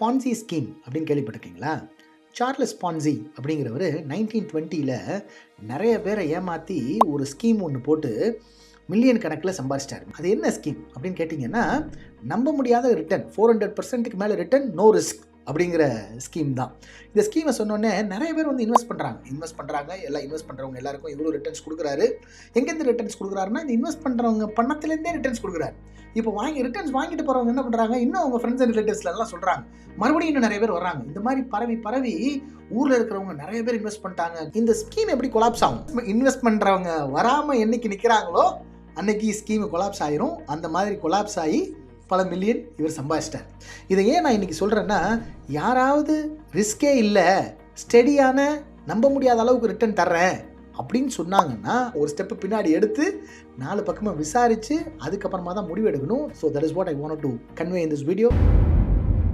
Ponzi scheme அப்படின்னு கேள்விப்பட்டிருக்கீங்களா? Charles Ponzi அப்படிங்கிறவர் 1920ல் நிறைய பேரை ஏமாற்றி ஒரு ஸ்கீம் ஒன்று போட்டு மில்லியன் கணக்கில் சம்பாதிச்சிட்டாரு. அது என்ன ஸ்கீம் அப்படின்னு கேட்டிங்கன்னா, நம்ப முடியாத ரிட்டர்ன், 400%க்கு மேலே ரிட்டர்ன், நோ ரிஸ்க் அப்படிங்கிற ஸ்கீம் தான். இந்த ஸ்கீமை சொன்னோன்னே நிறைய பேர் வந்து இன்வெஸ்ட் பண்ணுறாங்க. எல்லாம் இன்வெஸ்ட் பண்ணுறவங்க எல்லாருக்கும் இவ்வளோ ரிட்டர்ன்ஸ் கொடுக்குறாரு. எங்கேருந்து ரிட்டர்ன்ஸ் கொடுக்குறாருன்னா, இந்த இன்வெஸ்ட் பண்ணுறவங்க பணத்துலேருந்தே ரிட்டர்ன்ஸ் கொடுக்குறாரு. இப்போ ரிட்டர்ன்ஸ் வாங்கிட்டு போகிறவங்க என்ன பண்ணுறாங்க, இன்னும் அவங்க ஃப்ரெண்ட்ஸ் அண்ட் ரிலேட்டிவ்ஸ்லாம் சொல்கிறாங்க, மறுபடியும் இன்னும் நிறைய பேர் வர்றாங்க. இந்த மாதிரி பரவி ஊரில் இருக்கிறவங்க நிறைய பேர் இன்வெஸ்ட் பண்ணிட்டாங்க. இந்த ஸ்கீம் எப்படி கொலாப்ஸ் ஆகும்? இன்வெஸ்ட் பண்ணுறவங்க வராமல் என்னைக்கு நிற்கிறாங்களோ அன்னைக்கு ஸ்கீமு கொலாப்ஸ் ஆயிரும். அந்த மாதிரி கொலாப்ஸ் ஆகி பல மில்லியன் இவர் சம்பாதிச்சிட்டார். இதை ஏன் நான் இன்றைக்கி சொல்கிறேன்னா, யாராவது ரிஸ்கே இல்லை, ஸ்டெடியான நம்ப முடியாத அளவுக்கு ரிட்டர்ன் தர்றேன் அப்படின்னு சொன்னாங்கன்னா, ஒரு ஸ்டெப்பு பின்னாடி எடுத்து 4 பக்கமாக விசாரித்து அதுக்கப்புறமா தான் முடிவு எடுக்கணும். So that is what I want to convey in this video.